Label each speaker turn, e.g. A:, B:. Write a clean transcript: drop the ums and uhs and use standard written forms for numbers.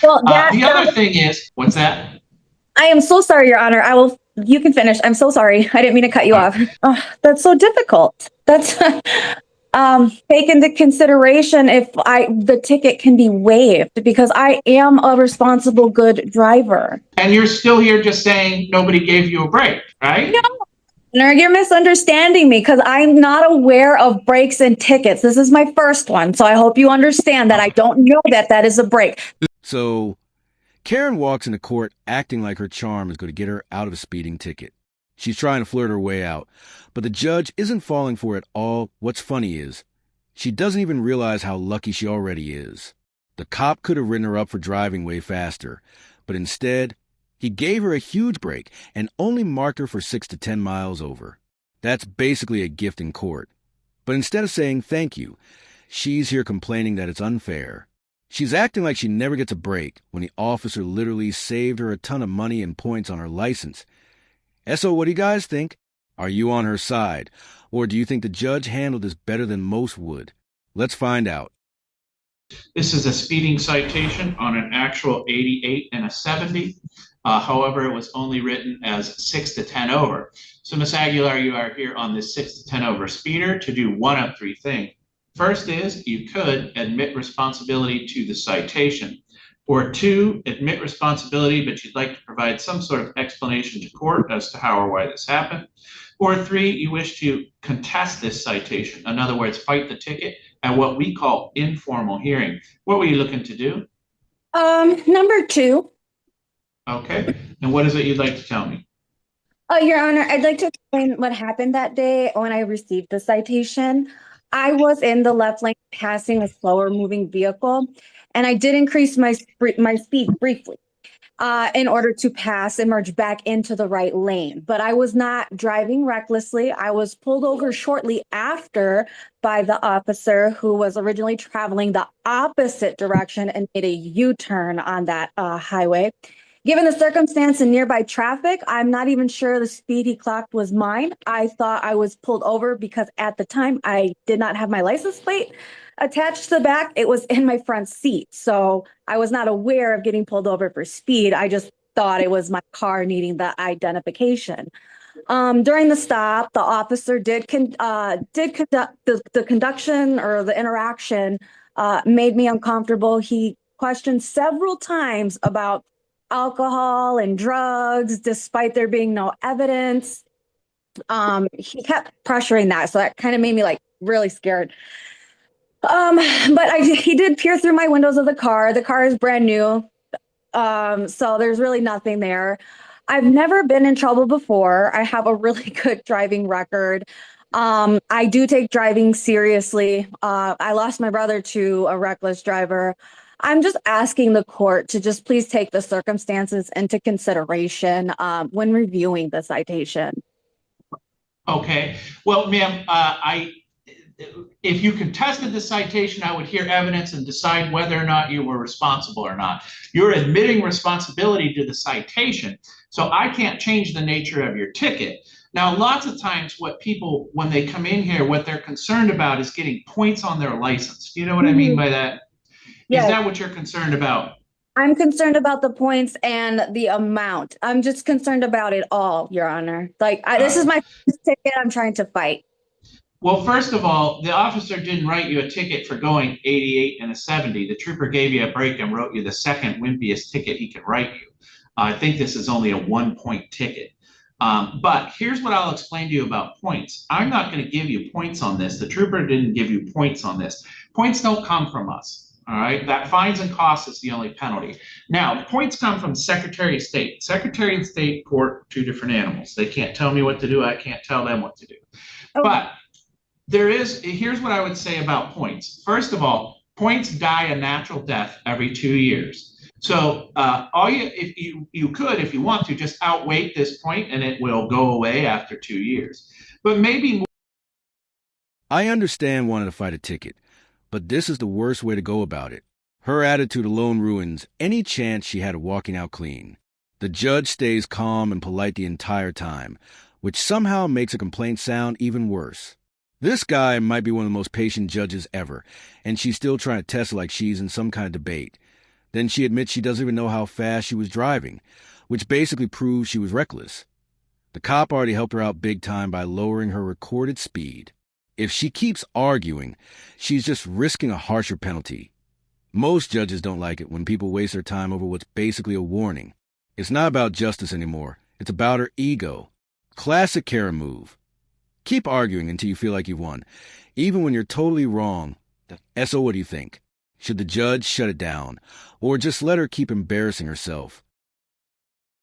A: Well, that
B: The other thing is, what's that?
A: I am so sorry, Your Honor. You can finish. I'm so sorry. I didn't mean to cut you
B: Uh,
A: off. Oh, that's so difficult. That's take into consideration if the ticket can be waived because I am a responsible, good driver.
B: and you're still here just saying nobody gave you a break,
A: No,
B: right?
A: you're misunderstanding me because I'm not aware of breaks and tickets. This is my first one, so I hope you understand that I
B: Okay.
A: don't know that that is a break.
C: So, Karen walks into court acting like her charm is going to get her out of a speeding ticket. She's trying to flirt her way out, but the judge isn't falling for it all. What's funny is, she doesn't even realize how lucky she already is. The cop could have written her up for driving way faster, but instead, he gave her a huge break and only marked her for 6 to 10 miles over. That's basically a gift in court. But instead of saying thank you, she's here complaining that it's unfair. She's acting like she never gets a break when the officer literally saved her a ton of money and points on her license. So what do you guys think? Are you on her side? Or do you think the judge handled this better than most would? Let's find out.
B: This is a speeding citation on an actual 88 and a 70. However, it was only written as 6 to 10 over. So, Ms. Aguilar, you are here on this 6 to 10 over speeder to do one of three things. First is you could admit responsibility to the citation. Or two, admit responsibility, but you'd like to provide some sort of explanation to court as to how or why this happened. Or three, you wish to contest this citation. In other words, fight the ticket at what we call informal hearing. What were you looking to do?
A: Number two.
B: Okay. And what is it you'd like to tell me?
A: Your Honor, I'd like to explain what happened that day when I received the citation. I was in the left lane passing a slower moving vehicle, and I did increase my speed briefly in order to pass and merge back into the right lane. But I was not driving recklessly. I was pulled over shortly after by the officer who was originally traveling the opposite direction and made a U-turn on that highway. Given the circumstance and nearby traffic, I'm not even sure the speed he clocked was mine. I thought I was pulled over because at the time I did not have my license plate attached to the back. It was in my front seat. So I was not aware of getting pulled over for speed. I just thought it was my car needing the identification. During the stop, the officer did conduct the conduction or the interaction made me uncomfortable. He questioned several times about alcohol and drugs, despite there being no evidence. He kept pressuring that, so that kind of made me like really scared. But he did peer through my windows of the car. The car is brand new. So there's really nothing there. I've never been in trouble before. I have a really good driving record. I do take driving seriously. I lost my brother to a reckless driver. I'm just asking the court to just please take the circumstances into consideration when reviewing the citation.
B: Okay. Well, ma'am, if you contested the citation, I would hear evidence and decide whether or not you were responsible or not. You're admitting responsibility to the citation, so I can't change the nature of your ticket. Now, lots of times what people, when they come in here, what they're concerned about is getting points on their license. Do you know what I mean
A: Mhm.
B: by that? Is
A: Yes,
B: that what you're concerned about?
A: I'm concerned about the points and the amount. I'm just concerned about it all, Your Honor. This is
B: Uh,
A: my first ticket I'm trying to fight.
B: Well, first of all, the officer didn't write you a ticket for going 88 and a 70. The trooper gave you a break and wrote you the second wimpiest ticket he could write you. I think this is only a 1 point ticket. But here's what I'll explain to you about points. I'm not going to give you points on this. The trooper didn't give you points on this. Points don't come from us. All right, that fines and costs is the only penalty. Now, points come from Secretary of State. Secretary of State court, two different animals. They can't tell me what to do. I can't tell them what to do.
A: Okay.
B: But here's what I would say about points. First of all, points die a natural death every 2 years. So all you if you could, if you want to, just outweight this point and it will go away after 2 years. But maybe
C: I understand wanting to fight a ticket, but this is the worst way to go about it. Her attitude alone ruins any chance she had of walking out clean. The judge stays calm and polite the entire time, which somehow makes a complaint sound even worse. This guy might be one of the most patient judges ever, and she's still trying to test her like she's in some kind of debate. Then she admits she doesn't even know how fast she was driving, which basically proves she was reckless. The cop already helped her out big time by lowering her recorded speed. If she keeps arguing, she's just risking a harsher penalty. Most judges don't like it when people waste their time over what's basically a warning. It's not about justice anymore. It's about her ego. Classic Karen move. Keep arguing until you feel like you've won. Even when you're totally wrong. So what do you think? Should the judge shut it down? Or just let her keep embarrassing herself?